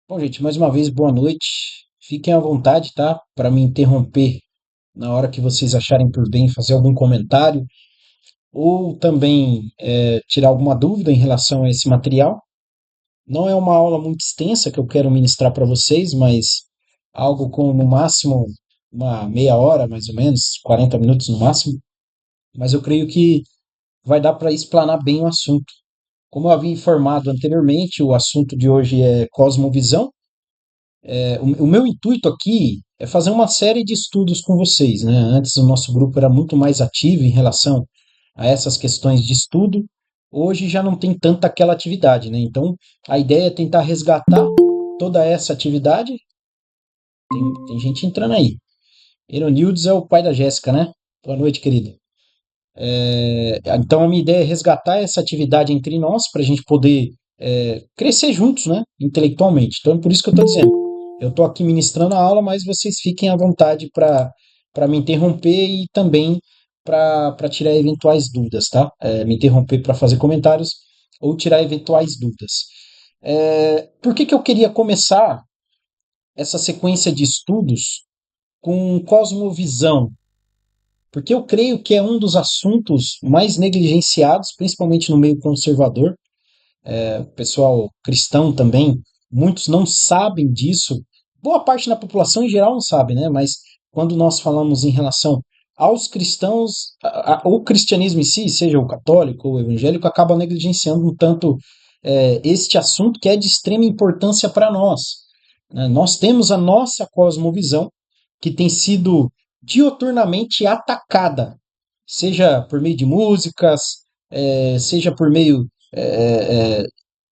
Bom, gente, mais uma vez, boa noite. Fiquem à vontade, tá? Para me interromper na hora que vocês acharem por bem fazer algum comentário ou também tirar alguma dúvida em relação a esse material. Não é uma aula muito extensa que eu quero ministrar para vocês, mas algo com no máximo uma meia hora, mais ou menos, 40 minutos no máximo. Mas eu creio que vai dar para explanar bem o assunto. Como eu havia informado anteriormente, o assunto de hoje é cosmovisão. O meu intuito aqui é fazer uma série de estudos com vocês, né? Antes o nosso grupo era muito mais ativo em relação a essas questões de estudo. Hoje já não tem tanta aquela atividade, né? Então a ideia é tentar resgatar toda essa atividade. Tem gente entrando aí. Eronildes é o pai da Jéssica, né? Boa noite, querido. Então a minha ideia é resgatar essa atividade entre nós para a gente poder crescer juntos, né? Intelectualmente. Então é por isso que eu estou dizendo. Eu estou aqui ministrando a aula, mas vocês fiquem à vontade para me interromper e também para tirar eventuais dúvidas, tá? Me interromper para fazer comentários ou tirar eventuais dúvidas. Por que eu queria começar essa sequência de estudos com cosmovisão? Porque eu creio que é um dos assuntos mais negligenciados, principalmente no meio conservador, o pessoal cristão também, muitos não sabem disso. Boa parte da população em geral não sabe, né? Mas quando nós falamos em relação aos cristãos, o cristianismo em si, seja o católico ou o evangélico, acaba negligenciando um tanto este assunto que é de extrema importância para nós, né? Nós temos a nossa cosmovisão que tem sido dioturnamente atacada, seja por meio de músicas, seja por meio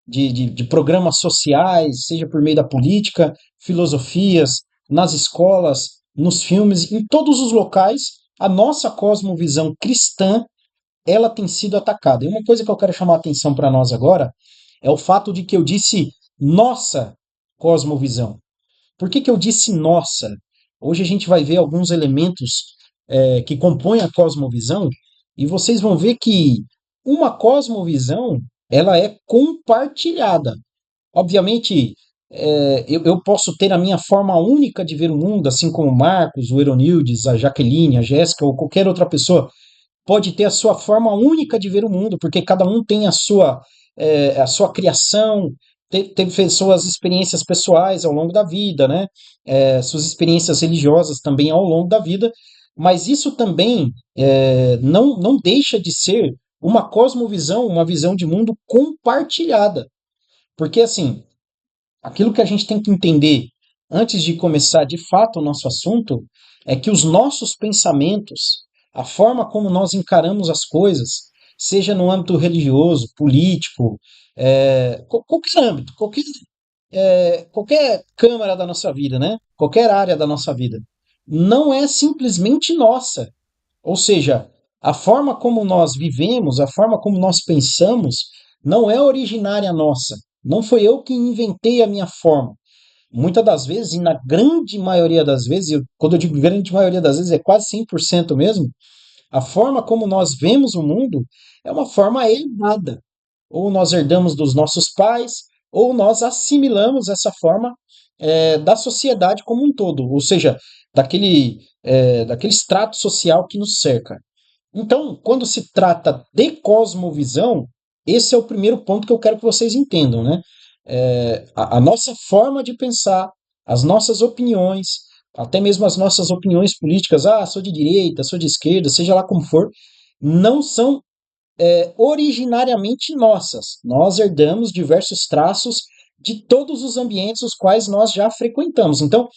de programas sociais, seja por meio da política, filosofias, nas escolas, nos filmes, em todos os locais, a nossa cosmovisão cristã ela tem sido atacada. E uma coisa que eu quero chamar a atenção para nós agora é o fato de que eu disse nossa cosmovisão. Por que eu disse nossa? Hoje a gente vai ver alguns elementos que compõem a cosmovisão e vocês vão ver que uma cosmovisão ela é compartilhada. Obviamente, eu posso ter a minha forma única de ver o mundo, assim como o Marcos, o Eronildes, a Jaqueline, a Jéssica ou qualquer outra pessoa pode ter a sua forma única de ver o mundo, porque cada um tem a sua criação, teve suas experiências pessoais ao longo da vida, né? Suas experiências religiosas também ao longo da vida, mas isso também não deixa de ser uma cosmovisão, uma visão de mundo compartilhada. Porque, assim, aquilo que a gente tem que entender antes de começar de fato o nosso assunto é que os nossos pensamentos, a forma como nós encaramos as coisas, seja no âmbito religioso, político, qualquer âmbito, qualquer câmara da nossa vida, né? Qualquer área da nossa vida, não é simplesmente nossa. Ou seja, a forma como nós vivemos, a forma como nós pensamos, não é originária nossa. Não foi eu que inventei a minha forma. Muitas das vezes, e na grande maioria das vezes, quando eu digo grande maioria das vezes, é quase 100% mesmo, a forma como nós vemos o mundo é uma forma herdada. Ou nós herdamos dos nossos pais, ou nós assimilamos essa forma da sociedade como um todo, ou seja, daquele extrato social que nos cerca. Então, quando se trata de cosmovisão, esse é o primeiro ponto que eu quero que vocês entendam, né? A nossa forma de pensar, as nossas opiniões, até mesmo as nossas opiniões políticas, sou de direita, sou de esquerda, seja lá como for, não são originariamente nossas. Nós herdamos diversos traços de todos os ambientes os quais nós já frequentamos. Então,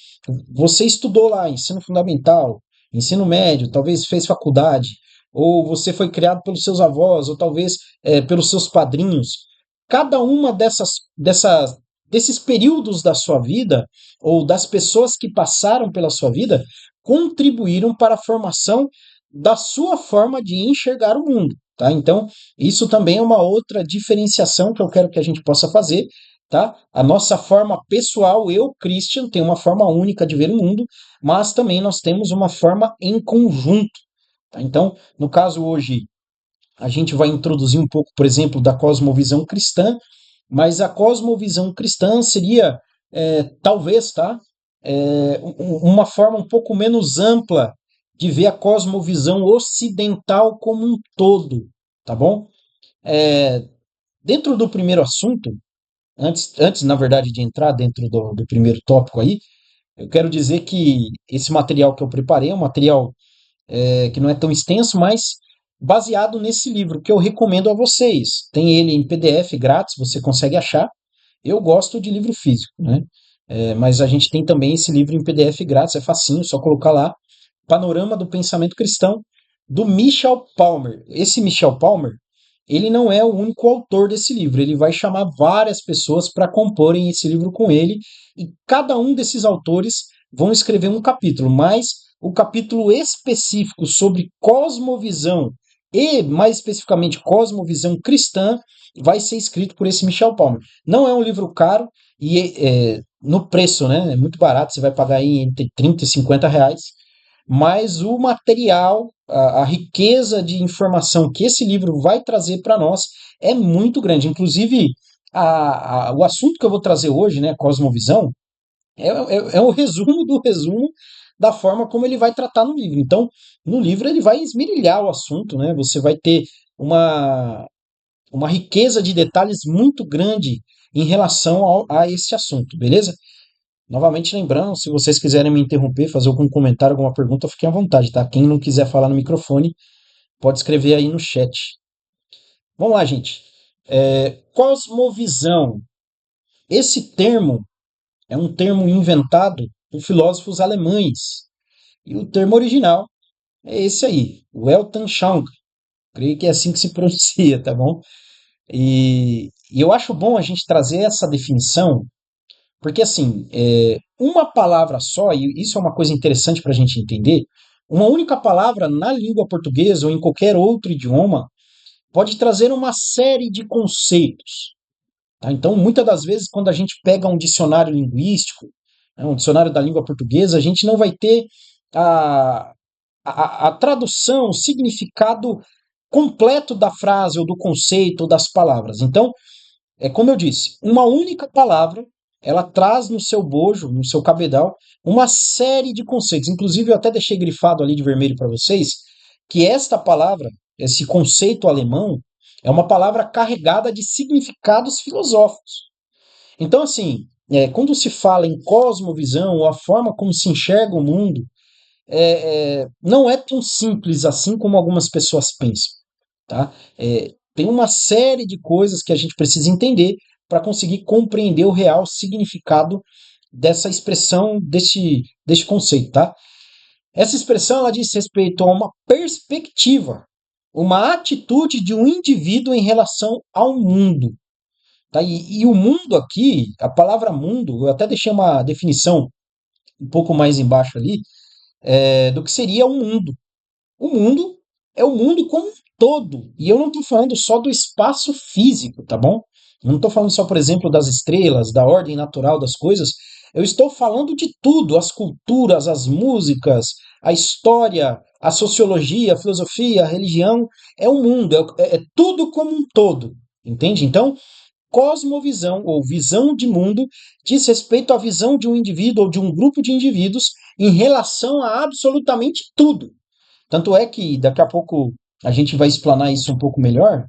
você estudou lá ensino fundamental, ensino médio, talvez fez faculdade, ou você foi criado pelos seus avós, ou talvez pelos seus padrinhos. Cada uma desses períodos da sua vida, ou das pessoas que passaram pela sua vida, contribuíram para a formação da sua forma de enxergar o mundo. Tá? Então, isso também é uma outra diferenciação que eu quero que a gente possa fazer. Tá? A nossa forma pessoal, eu, Christian, tenho uma forma única de ver o mundo, mas também nós temos uma forma em conjunto. Tá? Então, no caso hoje, a gente vai introduzir um pouco, por exemplo, da cosmovisão cristã, mas a cosmovisão cristã seria talvez, tá? Uma forma um pouco menos ampla de ver a cosmovisão ocidental como um todo, tá bom? É, dentro do primeiro assunto, antes, na verdade, de entrar dentro do primeiro tópico aí, eu quero dizer que esse material que eu preparei é um material que não é tão extenso, mas baseado nesse livro que eu recomendo a vocês. Tem ele em PDF grátis, você consegue achar. Eu gosto de livro físico, né? Mas a gente tem também esse livro em PDF grátis, é facinho, só colocar lá. Panorama do Pensamento Cristão, do Michel Palmer. Esse Michel Palmer, ele não é o único autor desse livro, ele vai chamar várias pessoas para comporem esse livro com ele, e cada um desses autores vão escrever um capítulo, mas o capítulo específico sobre cosmovisão e, mais especificamente, cosmovisão cristã, vai ser escrito por esse Michel Palmer. Não é um livro caro e no preço, né? É muito barato, você vai pagar aí entre 30 e 50 reais, mas o material, a riqueza de informação que esse livro vai trazer para nós é muito grande. Inclusive, o assunto que eu vou trazer hoje, né, Cosmovisão, é o resumo do resumo da forma como ele vai tratar no livro. Então, no livro ele vai esmirilhar o assunto, né? Você vai ter uma, uma riqueza de detalhes muito grande em relação a esse assunto, beleza? Novamente lembrando, se vocês quiserem me interromper, fazer algum comentário, alguma pergunta, fiquem à vontade, tá? Quem não quiser falar no microfone, pode escrever aí no chat. Vamos lá, gente. Cosmovisão. Esse termo é um termo inventado por filósofos alemães. E o termo original é esse aí, Weltanschauung. Creio que é assim que se pronuncia, tá bom? E eu acho bom a gente trazer essa definição, porque assim, uma palavra só, e isso é uma coisa interessante para a gente entender, uma única palavra na língua portuguesa ou em qualquer outro idioma pode trazer uma série de conceitos. Tá? Então, muitas das vezes, quando a gente pega um dicionário linguístico, né, um dicionário da língua portuguesa, a gente não vai ter a, a tradução, o significado completo da frase ou do conceito ou das palavras. Então, é como eu disse, uma única palavra, ela traz no seu bojo, no seu cabedal, uma série de conceitos. Inclusive, eu até deixei grifado ali de vermelho para vocês que esta palavra, esse conceito alemão, é uma palavra carregada de significados filosóficos. Então, assim, quando se fala em cosmovisão, ou a forma como se enxerga o mundo, não é tão simples assim como algumas pessoas pensam, tá? Tem uma série de coisas que a gente precisa entender para conseguir compreender o real significado dessa expressão, deste conceito, tá? Essa expressão ela diz respeito a uma perspectiva, uma atitude de um indivíduo em relação ao mundo, tá? E o mundo aqui, a palavra mundo, eu até deixei uma definição um pouco mais embaixo ali, do que seria o mundo. O mundo é o mundo como um todo. E eu não estou falando só do espaço físico, tá bom? Eu não estou falando só, por exemplo, das estrelas, da ordem natural das coisas. Eu estou falando de tudo: as culturas, as músicas, a história, a sociologia, a filosofia, a religião. É o mundo, é tudo como um todo. Entende? Então, cosmovisão ou visão de mundo diz respeito à visão de um indivíduo ou de um grupo de indivíduos em relação a absolutamente tudo. Tanto é que daqui a pouco a gente vai explanar isso um pouco melhor,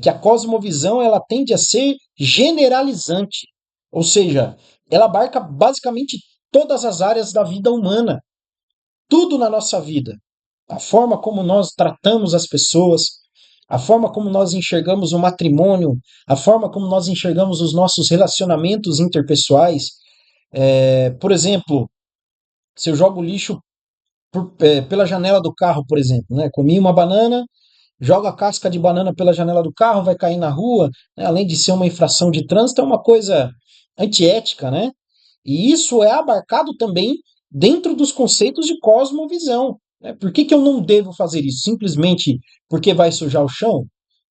que a cosmovisão ela tende a ser generalizante, ou seja, ela abarca basicamente todas as áreas da vida humana, tudo na nossa vida, a forma como nós tratamos as pessoas, a forma como nós enxergamos o matrimônio, a forma como nós enxergamos os nossos relacionamentos interpessoais. Por exemplo, se eu jogo lixo pela janela do carro, por exemplo, né? Comi uma banana, joga a casca de banana pela janela do carro, vai cair na rua, né? Além de ser uma infração de trânsito, é uma coisa antiética, né? E isso é abarcado também dentro dos conceitos de cosmovisão, né? Por que eu não devo fazer isso? Simplesmente porque vai sujar o chão?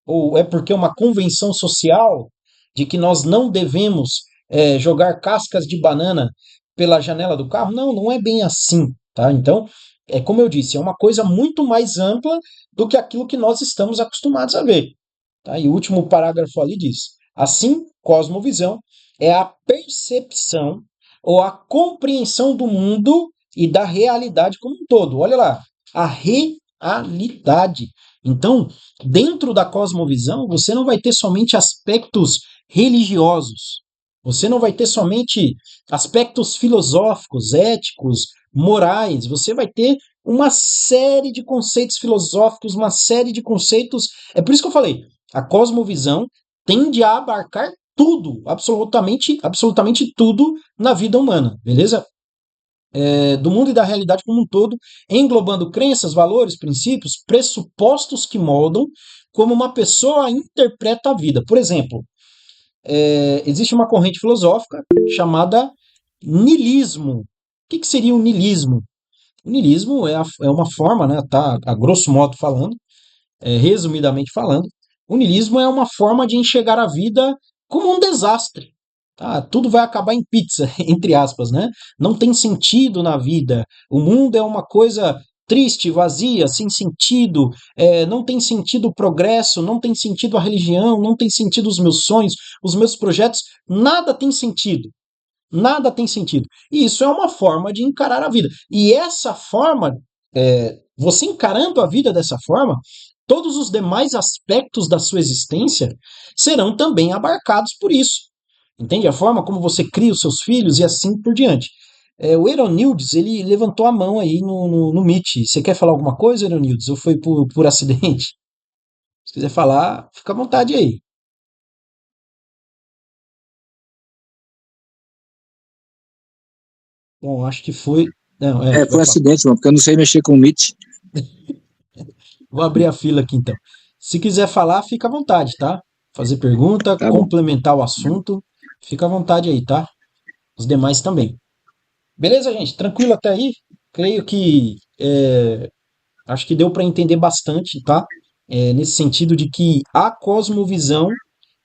Ou é porque é uma convenção social de que nós não devemos jogar cascas de banana pela janela do carro? Não, não é bem assim, tá? Então, como eu disse, é uma coisa muito mais ampla do que aquilo que nós estamos acostumados a ver. Tá? E o último parágrafo ali diz: Assim, cosmovisão é a percepção ou a compreensão do mundo e da realidade como um todo. Olha lá, a realidade. Então, dentro da cosmovisão, você não vai ter somente aspectos religiosos. Você não vai ter somente aspectos filosóficos, éticos, morais. Você vai ter uma série de conceitos filosóficos, uma série de conceitos. É por isso que eu falei, a cosmovisão tende a abarcar tudo, absolutamente, absolutamente tudo na vida humana, beleza? Do mundo e da realidade como um todo, englobando crenças, valores, princípios, pressupostos que moldam como uma pessoa interpreta a vida. Por exemplo, existe uma corrente filosófica chamada niilismo. O que seria o niilismo? O niilismo é uma forma, né, tá, a grosso modo falando, resumidamente falando, o niilismo é uma forma de enxergar a vida como um desastre. Tá? Tudo vai acabar em pizza, entre aspas, né? Não tem sentido na vida. O mundo é uma coisa triste, vazia, sem sentido. Não tem sentido o progresso, não tem sentido a religião, não tem sentido os meus sonhos, os meus projetos. Nada tem sentido. Nada tem sentido. E isso é uma forma de encarar a vida. E essa forma, você encarando a vida dessa forma, todos os demais aspectos da sua existência serão também abarcados por isso. Entende? A forma como você cria os seus filhos e assim por diante. O Eronildes, ele levantou a mão aí no Meet. Você quer falar alguma coisa, Eronildes? Ou foi por acidente? Se quiser falar, fica à vontade aí. Bom, acho que foi. Não, Foi vai um falar. acidente, mano, porque eu não sei mexer com o Meet. Vou abrir a fila aqui então. Se quiser falar, fica à vontade, tá? Fazer pergunta, Tá bom. complementar o assunto, fica à vontade aí, tá? Os demais também. Beleza, gente? Tranquilo até aí? Creio que acho que deu para entender bastante, tá? Nesse sentido de que a cosmovisão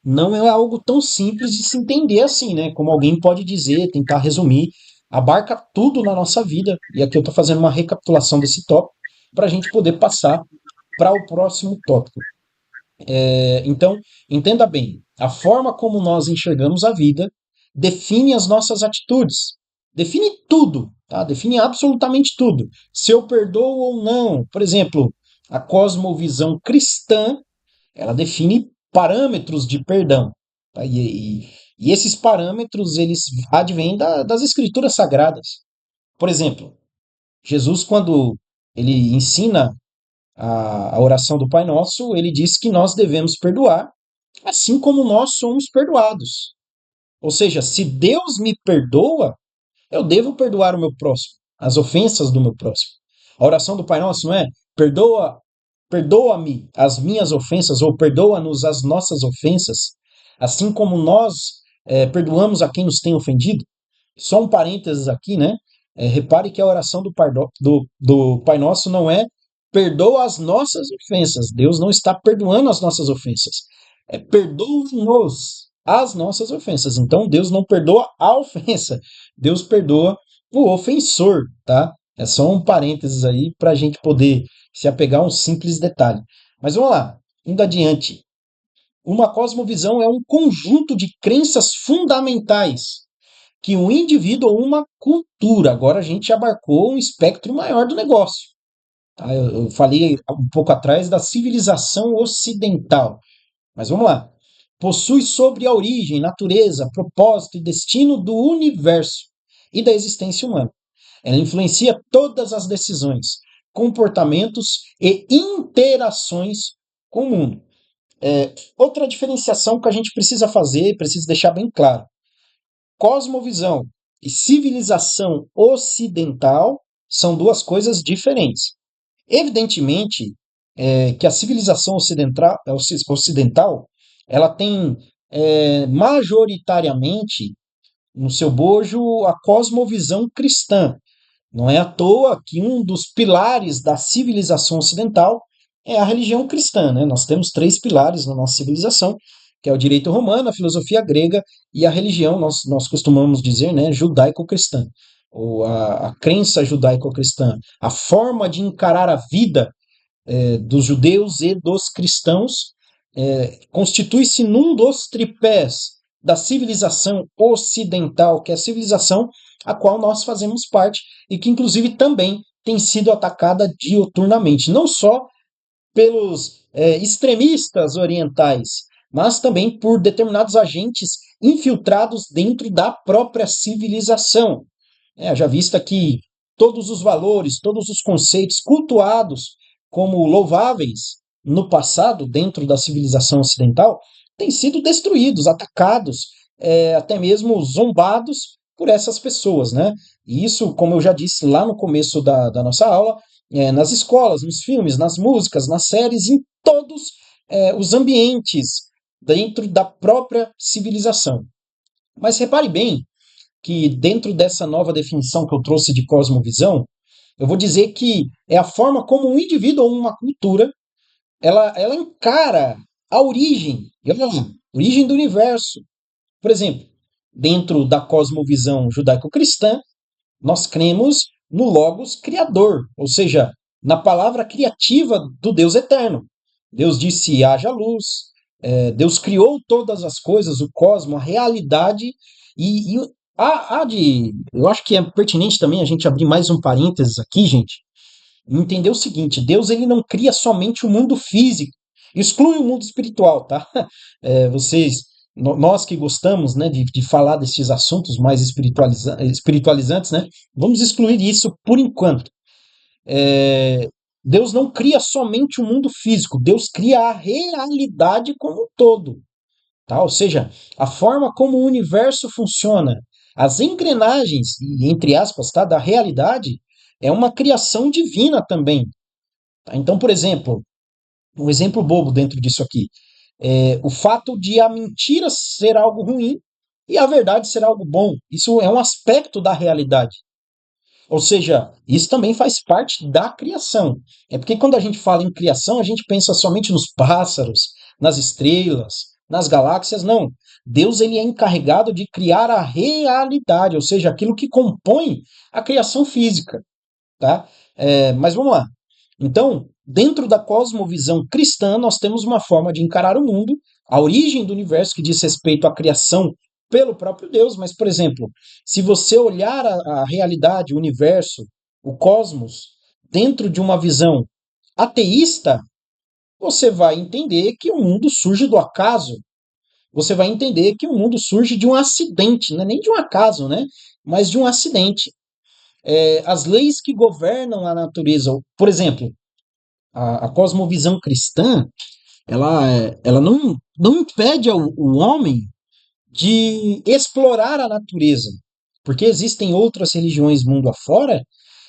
não é algo tão simples de se entender assim, né? Como alguém pode dizer, tentar resumir, abarca tudo na nossa vida. E aqui eu estou fazendo uma recapitulação desse tópico para a gente poder passar para o próximo tópico. Então, entenda bem, a forma como nós enxergamos a vida define as nossas atitudes, define tudo, tá? Define absolutamente tudo. Se eu perdoo ou não, por exemplo, a cosmovisão cristã, ela define parâmetros de perdão, tá? E esses parâmetros, eles advêm das escrituras sagradas. Por exemplo, Jesus, quando ele ensina a oração do Pai Nosso, ele diz que nós devemos perdoar, assim como nós somos perdoados. Ou seja, se Deus me perdoa, eu devo perdoar o meu próximo, as ofensas do meu próximo. A oração do Pai Nosso não é perdoa-me as minhas ofensas ou perdoa-nos as nossas ofensas, assim como nós perdoamos a quem nos tem ofendido. Só um parênteses aqui, né? Repare que a oração do Pai Nosso não é perdoa as nossas ofensas. Deus não está perdoando as nossas ofensas. Perdoa-nos as nossas ofensas. Então Deus não perdoa a ofensa. Deus perdoa o ofensor, tá? É só um parênteses aí para a gente poder se apegar a um simples detalhe. Mas vamos lá, indo adiante. Uma cosmovisão é um conjunto de crenças fundamentais que um indivíduo ou uma cultura, agora a gente abarcou um espectro maior do negócio. Tá? Eu falei um pouco atrás da civilização ocidental, mas vamos lá. Possui sobre a origem, natureza, propósito e destino do universo e da existência humana. Ela influencia todas as decisões, comportamentos e interações com o mundo. Outra diferenciação que a gente precisa fazer, precisa deixar bem claro: cosmovisão e civilização ocidental são duas coisas diferentes. Evidentemente que a civilização ocidental ela tem majoritariamente no seu bojo a cosmovisão cristã. Não é à toa que um dos pilares da civilização ocidental é a religião cristã, né? Nós temos três pilares na nossa civilização, que é o direito romano, a filosofia grega e a religião, nós costumamos dizer, né, judaico-cristã, ou a crença judaico-cristã, a forma de encarar a vida dos judeus e dos cristãos constitui-se num dos tripés da civilização ocidental, que é a civilização a qual nós fazemos parte e que, inclusive, também tem sido atacada diuturnamente, não só pelos extremistas orientais, mas também por determinados agentes infiltrados dentro da própria civilização. Já vista que todos os valores, todos os conceitos cultuados como louváveis no passado, dentro da civilização ocidental, têm sido destruídos, atacados, até mesmo zombados por essas pessoas, né? E isso, como eu já disse lá no começo da nossa aula, nas escolas, nos filmes, nas músicas, nas séries, em todos os ambientes dentro da própria civilização. Mas repare bem que dentro dessa nova definição que eu trouxe de cosmovisão, eu vou dizer que é a forma como um indivíduo ou uma cultura ela encara a origem, e olha lá, origem do universo. Por exemplo, dentro da cosmovisão judaico-cristã, nós cremos no Logos Criador, ou seja, na palavra criativa do Deus eterno. Deus disse: haja luz, Deus criou todas as coisas, o cosmos, a realidade, e eu acho que é pertinente também a gente abrir mais um parênteses aqui, gente, e entender o seguinte: Deus ele não cria somente o mundo físico, exclui o mundo espiritual, tá? Vocês, nós que gostamos, né, de falar desses assuntos mais espiritualizantes, né, vamos excluir isso por enquanto. É, Deus não cria somente o mundo físico, Deus cria a realidade como um todo, tá? Ou seja, a forma como o universo funciona, as engrenagens, entre aspas, tá, da realidade, é uma criação divina também. Tá? Então, por exemplo, um exemplo bobo dentro disso aqui, o fato de a mentira ser algo ruim e a verdade ser algo bom. Isso é um aspecto da realidade. Ou seja, isso também faz parte da criação. É porque quando a gente fala em criação, a gente pensa somente nos pássaros, nas estrelas, nas galáxias. Não. Deus ele é encarregado de criar a realidade, ou seja, aquilo que compõe a criação física. Tá? Mas vamos lá. Então, dentro da cosmovisão cristã, nós temos uma forma de encarar o mundo, a origem do universo que diz respeito à criação pelo próprio Deus, mas, por exemplo, se você olhar a realidade, o universo, o cosmos, dentro de uma visão ateísta, você vai entender que o mundo surge do acaso. Você vai entender que o mundo surge de um acidente, não é nem de um acaso, né? Mas de um acidente. As leis que governam a natureza, por exemplo, a cosmovisão cristã, ela não impede o homem de explorar a natureza, porque existem outras religiões mundo afora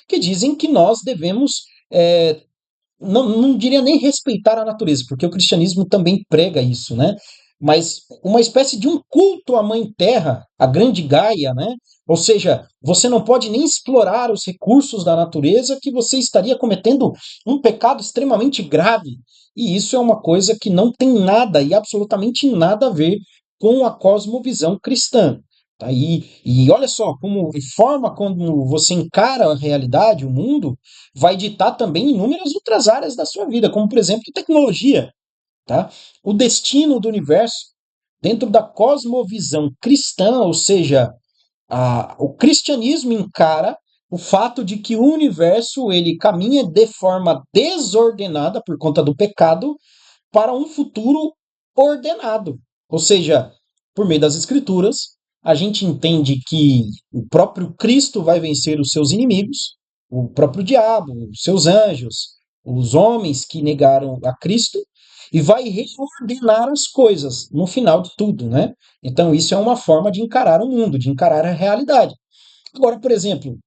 que dizem que nós devemos, não diria nem respeitar a natureza, porque o cristianismo também prega isso, né? Mas uma espécie de um culto à Mãe Terra, a grande Gaia, né? Ou seja, você não pode nem explorar os recursos da natureza, que você estaria cometendo um pecado extremamente grave. E isso é uma coisa que não tem nada e absolutamente nada a ver com a cosmovisão cristã. Tá? E olha só, como forma como você encara a realidade, o mundo, vai ditar também inúmeras outras áreas da sua vida, como por exemplo tecnologia, tá? O destino do universo dentro da cosmovisão cristã, ou seja, o cristianismo encara o fato de que o universo ele caminha de forma desordenada por conta do pecado para um futuro ordenado. Ou seja, por meio das escrituras, a gente entende que o próprio Cristo vai vencer os seus inimigos, o próprio diabo, os seus anjos, os homens que negaram a Cristo, e vai reordenar as coisas no final de tudo, né? Então isso é uma forma de encarar o mundo, de encarar a realidade. Agora, por exemplo,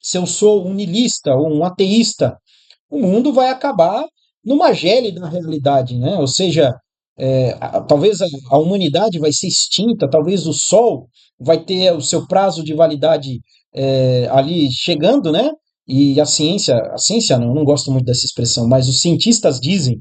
se eu sou um niilista ou um ateísta, o mundo vai acabar numa gélida realidade, né? Ou seja, talvez a humanidade vai ser extinta, talvez o Sol vai ter o seu prazo de validade ali chegando, né? E a ciência não, eu não gosto muito dessa expressão, mas os cientistas dizem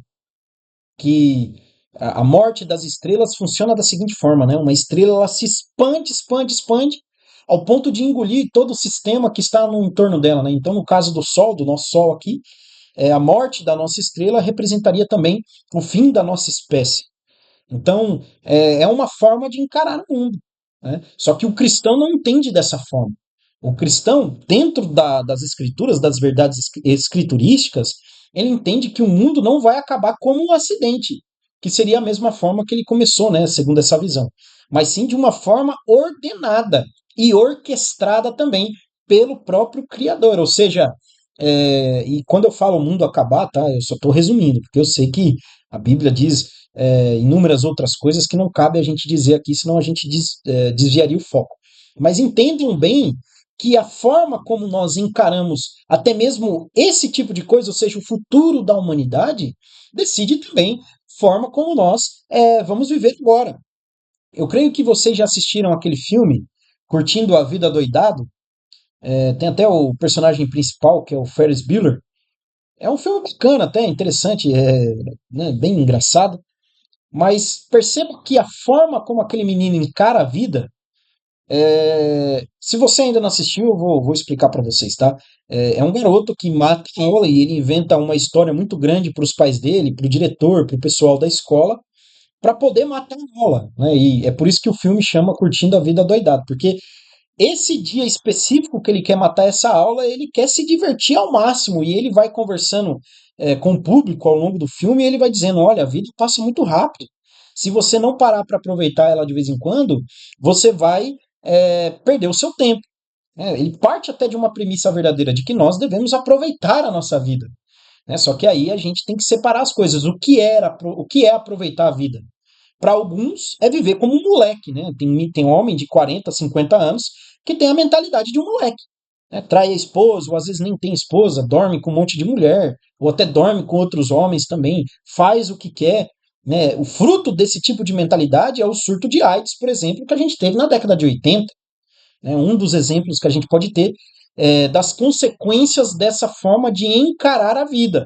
que a morte das estrelas funciona da seguinte forma, né? Uma estrela ela se expande, expande, expande, ao ponto de engolir todo o sistema que está no entorno dela, né? Então, no caso do Sol, do nosso Sol aqui, a morte da nossa estrela representaria também o fim da nossa espécie. Então, é uma forma de encarar o mundo, né? Só que o cristão não entende dessa forma. O cristão, dentro das escrituras, das verdades escriturísticas, ele entende que o mundo não vai acabar como um acidente, que seria a mesma forma que ele começou, né, segundo essa visão, mas sim de uma forma ordenada e orquestrada também pelo próprio Criador. Ou seja, e quando eu falo o mundo acabar, tá, eu só estou resumindo, porque eu sei que a Bíblia diz inúmeras outras coisas que não cabe a gente dizer aqui, senão a gente desviaria o foco. Mas entendam bem que a forma como nós encaramos até mesmo esse tipo de coisa, ou seja, o futuro da humanidade, decide também a forma como nós vamos viver agora. Eu creio que vocês já assistiram aquele filme Curtindo a Vida Doidado. Tem até o personagem principal, que é o Ferris Bueller. É um filme bacana, até interessante, né, bem engraçado. Mas perceba que a forma como aquele menino encara a vida, se você ainda não assistiu, eu vou explicar para vocês, tá? É um garoto que mata a aula e ele inventa uma história muito grande para os pais dele, para o diretor, para o pessoal da escola, para poder matar a aula, né? E é por isso que o filme chama Curtindo a Vida Doidado, porque esse dia específico que ele quer matar essa aula, ele quer se divertir ao máximo e ele vai conversando com o público ao longo do filme e ele vai dizendo: olha, a vida passa muito rápido. Se você não parar para aproveitar ela de vez em quando, você vai perder o seu tempo. Ele parte até de uma premissa verdadeira de que nós devemos aproveitar a nossa vida. Né? Só que aí a gente tem que separar as coisas. O que é aproveitar a vida? Para alguns é viver como um moleque, né? Tem homem de 40, 50 anos que tem a mentalidade de um moleque. Né? Trai a esposa, ou às vezes nem tem esposa, dorme com um monte de mulher, ou até dorme com outros homens também, faz o que quer. Né? O fruto desse tipo de mentalidade é o surto de AIDS, por exemplo, que a gente teve na década de 80. Né? Um dos exemplos que a gente pode ter das consequências dessa forma de encarar a vida.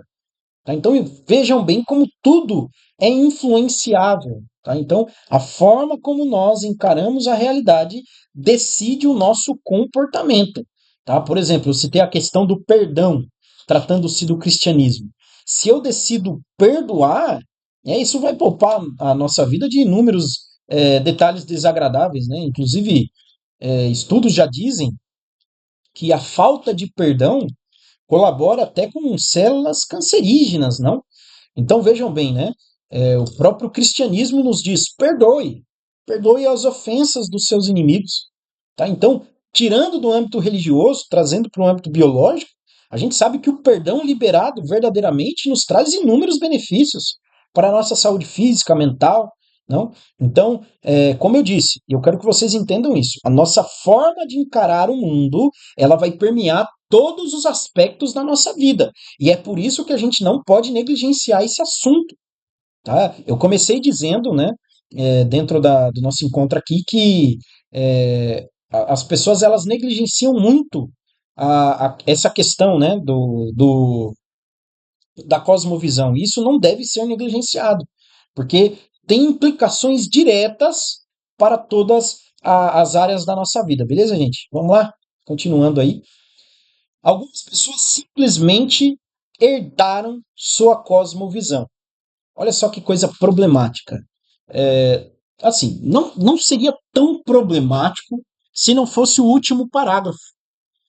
Tá? Então vejam bem como tudo é influenciável. Tá? Então a forma como nós encaramos a realidade decide o nosso comportamento. Tá? Por exemplo, eu citei a questão do perdão, tratando-se do cristianismo. Se eu decido perdoar, isso vai poupar a nossa vida de inúmeros detalhes desagradáveis. Né? Inclusive, estudos já dizem que a falta de perdão colabora até com células cancerígenas, não? Então vejam bem, né? O próprio cristianismo nos diz: perdoe as ofensas dos seus inimigos. Tá? Então, tirando do âmbito religioso, trazendo para o âmbito biológico, a gente sabe que o perdão liberado verdadeiramente nos traz inúmeros benefícios para a nossa saúde física, mental. Não? Então, como eu disse, eu quero que vocês entendam isso. A nossa forma de encarar o mundo, ela vai permear todos os aspectos da nossa vida. E é por isso que a gente não pode negligenciar esse assunto. Tá? Eu comecei dizendo, né, dentro do nosso encontro aqui, que as pessoas elas negligenciam muito essa questão, né, da cosmovisão. E isso não deve ser negligenciado, porque tem implicações diretas para todas as áreas da nossa vida. Beleza, gente? Vamos lá? Continuando aí. Algumas pessoas simplesmente herdaram sua cosmovisão. Olha só que coisa problemática. Assim, não seria tão problemático se não fosse o último parágrafo.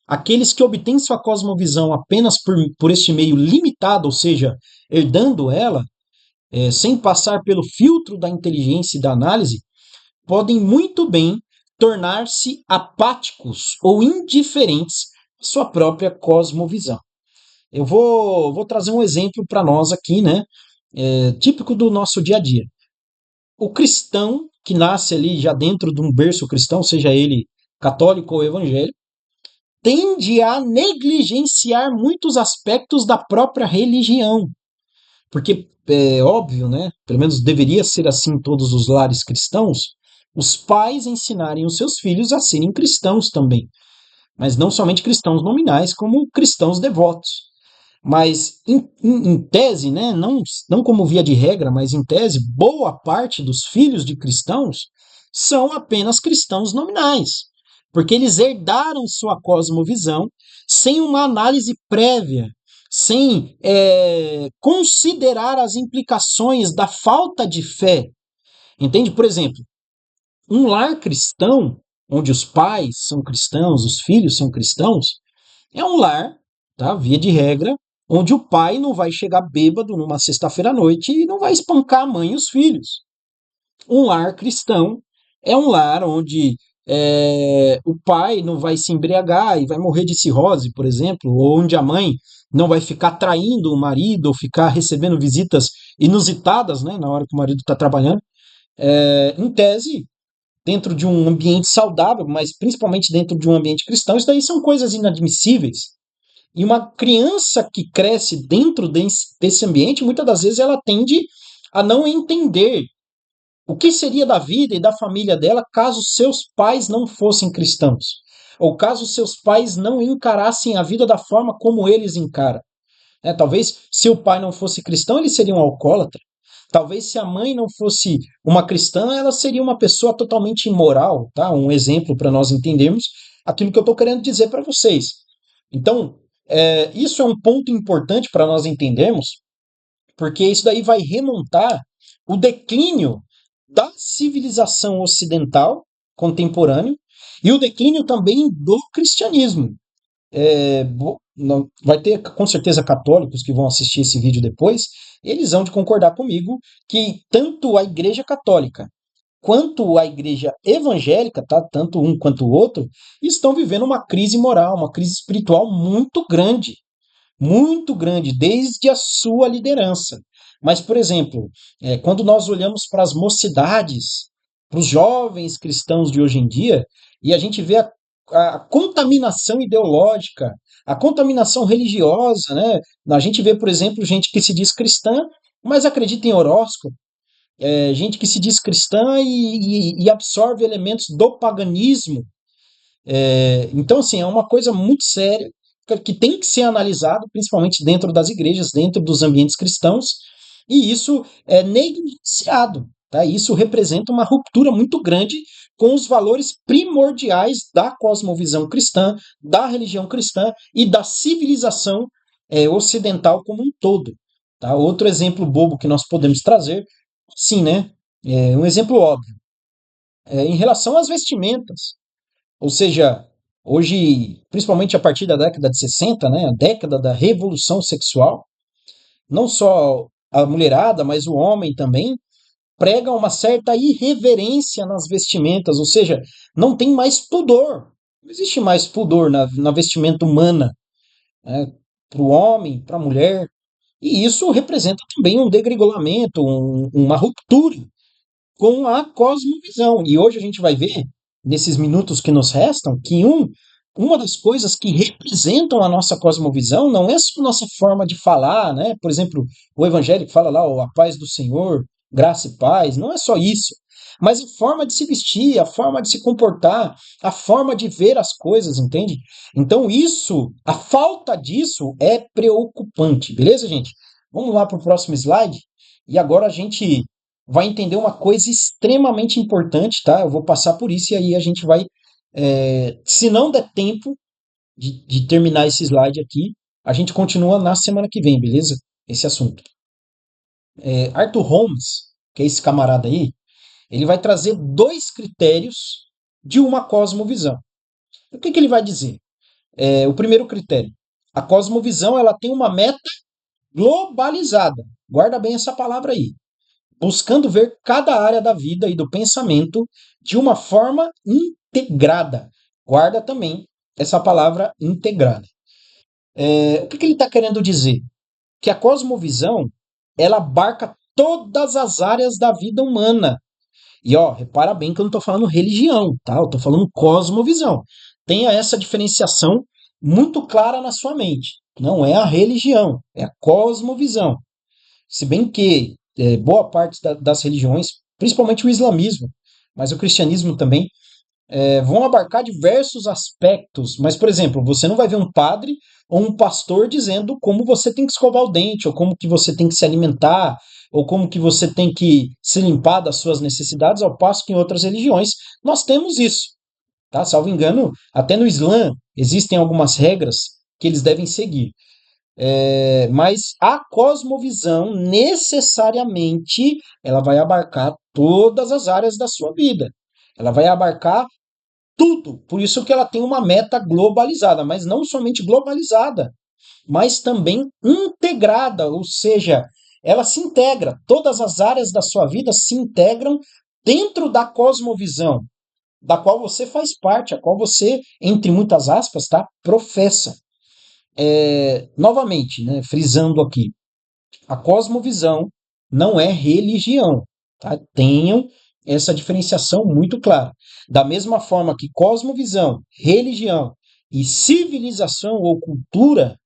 Aqueles que obtêm sua cosmovisão apenas por este meio limitado, ou seja, herdando ela, sem passar pelo filtro da inteligência e da análise, podem muito bem tornar-se apáticos ou indiferentes à sua própria cosmovisão. Eu vou trazer um exemplo para nós aqui, né? Típico do nosso dia a dia. O cristão que nasce ali já dentro de um berço cristão, seja ele católico ou evangélico, tende a negligenciar muitos aspectos da própria religião. Porque é óbvio, né? Pelo menos deveria ser assim em todos os lares cristãos, os pais ensinarem os seus filhos a serem cristãos também. Mas não somente cristãos nominais, como cristãos devotos. Mas, em tese, né, não como via de regra, mas em tese, boa parte dos filhos de cristãos são apenas cristãos nominais, porque eles herdaram sua cosmovisão sem uma análise prévia, sem considerar as implicações da falta de fé. Entende? Por exemplo, um lar cristão, onde os pais são cristãos, os filhos são cristãos, é um lar, tá? Via de regra, onde o pai não vai chegar bêbado numa sexta-feira à noite e não vai espancar a mãe e os filhos. Um lar cristão é um lar onde o pai não vai se embriagar e vai morrer de cirrose, por exemplo, ou onde a mãe não vai ficar traindo o marido ou ficar recebendo visitas inusitadas, né, na hora que o marido está trabalhando. Em tese, dentro de um ambiente saudável, mas principalmente dentro de um ambiente cristão, isso daí são coisas inadmissíveis. E uma criança que cresce dentro desse ambiente, muitas das vezes ela tende a não entender o que seria da vida e da família dela caso seus pais não fossem cristãos? Ou caso seus pais não encarassem a vida da forma como eles encaram? Talvez se o pai não fosse cristão, ele seria um alcoólatra. Talvez se a mãe não fosse uma cristã, ela seria uma pessoa totalmente imoral, tá? Um exemplo para nós entendermos aquilo que eu estou querendo dizer para vocês. Então, isso é um ponto importante para nós entendermos, porque isso daí vai remontar o declínio da civilização ocidental contemporâneo e o declínio também do cristianismo. Vai ter com certeza católicos que vão assistir esse vídeo depois, eles vão de concordar comigo que tanto a Igreja Católica quanto a Igreja Evangélica, tá? Tanto um quanto o outro, estão vivendo uma crise moral, uma crise espiritual muito grande, desde a sua liderança. Mas, por exemplo, quando nós olhamos para as mocidades, para os jovens cristãos de hoje em dia, e a gente vê a contaminação ideológica, a contaminação religiosa, né? A gente vê, por exemplo, gente que se diz cristã, mas acredita em horóscopo, gente que se diz cristã e absorve elementos do paganismo. Então, assim, é uma coisa muito séria que tem que ser analisado, principalmente dentro das igrejas, dentro dos ambientes cristãos, e isso é negligenciado. Tá? Isso representa uma ruptura muito grande com os valores primordiais da cosmovisão cristã, da religião cristã e da civilização ocidental como um todo. Tá? Outro exemplo bobo que nós podemos trazer, sim, né? Um exemplo óbvio, em relação às vestimentas. Ou seja, hoje, principalmente a partir da década de 60, né, a década da revolução sexual, não só a mulherada, mas o homem também, prega uma certa irreverência nas vestimentas, ou seja, não tem mais pudor. Não existe mais pudor na vestimenta humana, né, para o homem, para a mulher. E isso representa também um degregolamento, uma ruptura com a cosmovisão. E hoje a gente vai ver, nesses minutos que nos restam, que uma das coisas que representam a nossa cosmovisão não é só a nossa forma de falar, né? Por exemplo, o evangélico fala lá, a paz do Senhor, graça e paz, não é só isso. Mas a forma de se vestir, a forma de se comportar, a forma de ver as coisas, entende? Então isso, a falta disso é preocupante, beleza, gente? Vamos lá para o próximo slide. E agora a gente vai entender uma coisa extremamente importante, tá? Eu vou passar por isso e aí a gente vai, se não der tempo de terminar esse slide aqui, a gente continua na semana que vem, beleza? Esse assunto. Arthur Holmes, que é esse camarada aí, ele vai trazer dois critérios de uma cosmovisão. O que ele vai dizer? O primeiro critério, a cosmovisão ela tem uma meta globalizada. Guarda bem essa palavra aí, buscando ver cada área da vida e do pensamento de uma forma integrada. Guarda também essa palavra integrada. O que ele está querendo dizer? Que a cosmovisão ela abarca todas as áreas da vida humana. E ó, repara bem que eu não estou falando religião, tá? Eu estou falando cosmovisão. Tenha essa diferenciação muito clara na sua mente. Não é a religião, é a cosmovisão. Se bem que boa parte das religiões, principalmente o islamismo, mas o cristianismo também, vão abarcar diversos aspectos. Mas, por exemplo, você não vai ver um padre ou um pastor dizendo como você tem que escovar o dente, ou como que você tem que se alimentar, ou como que você tem que se limpar das suas necessidades, ao passo que em outras religiões nós temos isso. Tá? Salvo engano, até no Islã existem algumas regras que eles devem seguir. Mas a cosmovisão, necessariamente, ela vai abarcar todas as áreas da sua vida. Ela vai abarcar tudo. Por isso que ela tem uma meta globalizada, mas não somente globalizada, mas também integrada, ou seja, ela se integra. Todas as áreas da sua vida se integram dentro da cosmovisão, da qual você faz parte, a qual você, entre muitas aspas, tá, professa. Novamente, né, frisando aqui, a cosmovisão não é religião, tá? Tenham essa diferenciação muito clara. Da mesma forma que cosmovisão, religião e civilização ou cultura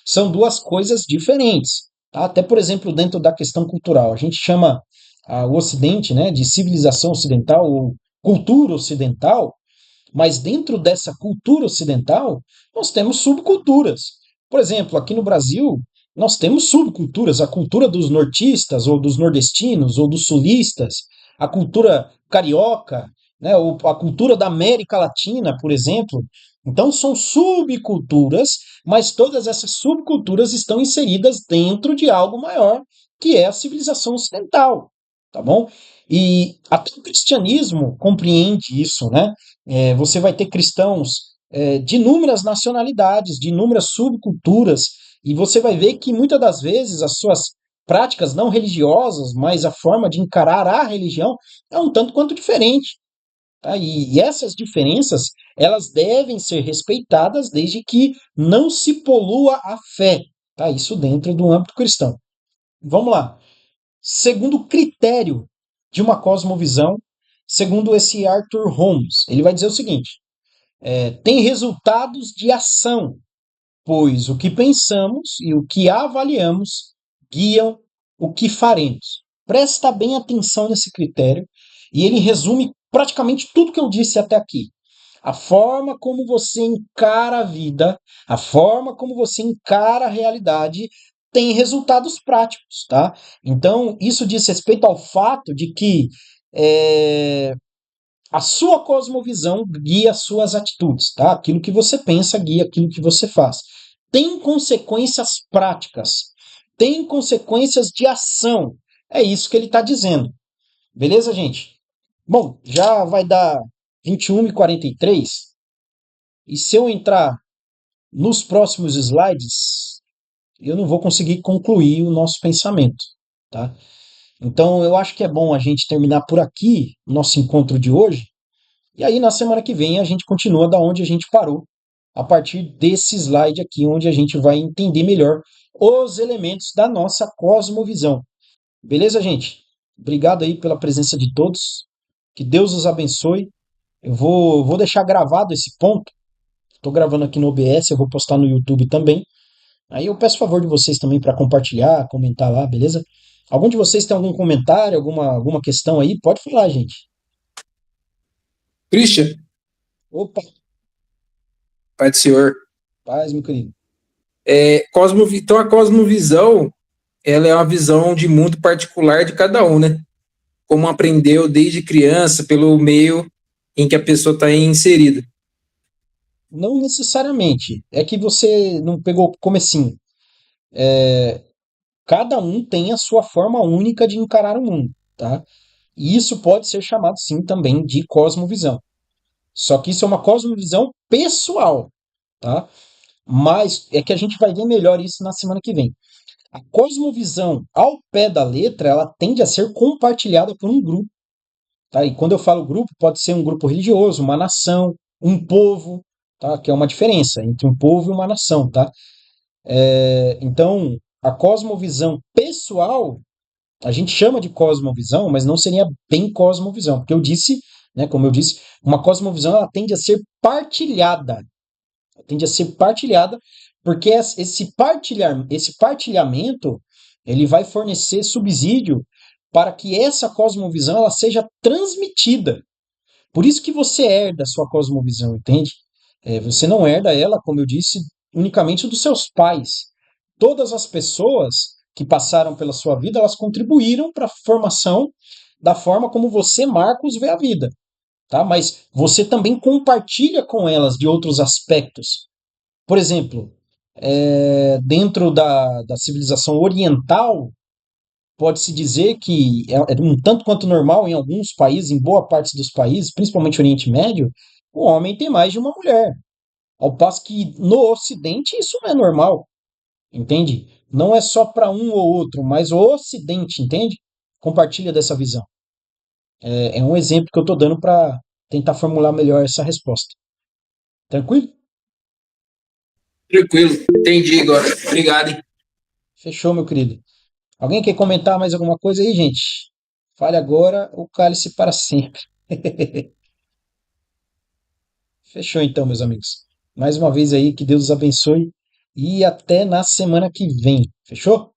são duas coisas diferentes, tá? Até, por exemplo, dentro da questão cultural, a gente chama o Ocidente, né, de civilização ocidental ou cultura ocidental, mas dentro dessa cultura ocidental, nós temos subculturas. Por exemplo, aqui no Brasil, nós temos subculturas, a cultura dos nortistas, ou dos nordestinos, ou dos sulistas, a cultura carioca, né, ou a cultura da América Latina, por exemplo. Então, são subculturas, mas todas essas subculturas estão inseridas dentro de algo maior, que é a civilização ocidental, tá bom? E até o cristianismo compreende isso, né? Você vai ter cristãos de inúmeras nacionalidades, de inúmeras subculturas, e você vai ver que muitas das vezes as suas práticas não religiosas, mas a forma de encarar a religião é um tanto quanto diferente. Tá? E essas diferenças elas devem ser respeitadas desde que não se polua a fé. Tá? Isso dentro do âmbito cristão. Vamos lá. Segundo critério de uma cosmovisão, segundo esse Arthur Holmes, ele vai dizer o seguinte: tem resultados de ação, pois o que pensamos e o que avaliamos guiam o que faremos. Presta bem atenção nesse critério e ele resume praticamente tudo que eu disse até aqui. A forma como você encara a vida, a forma como você encara a realidade tem resultados práticos, tá? Então, isso diz respeito ao fato de que é, a sua cosmovisão guia as suas atitudes, tá? Aquilo que você pensa guia aquilo que você faz. Tem consequências práticas, tem consequências de ação. É isso que ele está dizendo. Beleza, gente? Bom, já vai dar 21h43. E se eu entrar nos próximos slides, eu não vou conseguir concluir o nosso pensamento, tá? Então, eu acho que é bom a gente terminar por aqui o nosso encontro de hoje. E aí, na semana que vem, a gente continua da onde a gente parou, a partir desse slide aqui, onde a gente vai entender melhor os elementos da nossa cosmovisão. Beleza, gente? Obrigado aí pela presença de todos. Que Deus os abençoe. Eu vou deixar gravado esse ponto. Estou gravando aqui no OBS, eu vou postar no YouTube também. Aí eu peço favor de vocês também para compartilhar, comentar lá, beleza? Algum de vocês tem algum comentário, alguma questão aí? Pode falar, gente. Christian, Opa, Pai do Senhor, paz, meu querido. então a cosmovisão, ela é uma visão de mundo particular de cada um, né? Como aprendeu desde criança, pelo meio em que a pessoa está inserida. Não necessariamente. É que você não pegou o comecinho. Cada um tem a sua forma única de encarar o mundo, tá? E isso pode ser chamado, sim, também de cosmovisão. Só que isso é uma cosmovisão pessoal, tá? Mas é que a gente vai ver melhor isso na semana que vem. A cosmovisão, ao pé da letra, ela tende a ser compartilhada por um grupo, tá? E quando eu falo grupo, pode ser um grupo religioso, uma nação, um povo, tá? Que é uma diferença entre um povo e uma nação, tá? Então, a cosmovisão pessoal, a gente chama de cosmovisão, mas não seria bem cosmovisão, porque eu disse, né, como eu disse, uma cosmovisão ela tende a ser partilhada, tende a ser partilhada, porque esse partilhamento ele vai fornecer subsídio para que essa cosmovisão ela seja transmitida. Por isso que você herda a sua cosmovisão, entende? Você não herda ela, como eu disse, unicamente dos seus pais. Todas as pessoas que passaram pela sua vida, elas contribuíram para a formação da forma como você, Marcos, vê a vida, tá? Mas você também compartilha com elas de outros aspectos. Por exemplo, Dentro da civilização oriental, pode-se dizer que é um tanto quanto normal em alguns países, em boa parte dos países, principalmente o Oriente Médio, o homem tem mais de uma mulher. Ao passo que no Ocidente isso não é normal, entende? Não é só para um ou outro, mas o Ocidente, entende? Compartilha dessa visão. É um exemplo que eu estou dando para tentar formular melhor essa resposta. Tranquilo? Tranquilo, entendi agora. Obrigado, hein? Fechou, meu querido. Alguém quer comentar mais alguma coisa aí, gente? Fale agora ou cale-se para sempre. Fechou então, meus amigos. Mais uma vez aí, que Deus os abençoe e até na semana que vem. Fechou?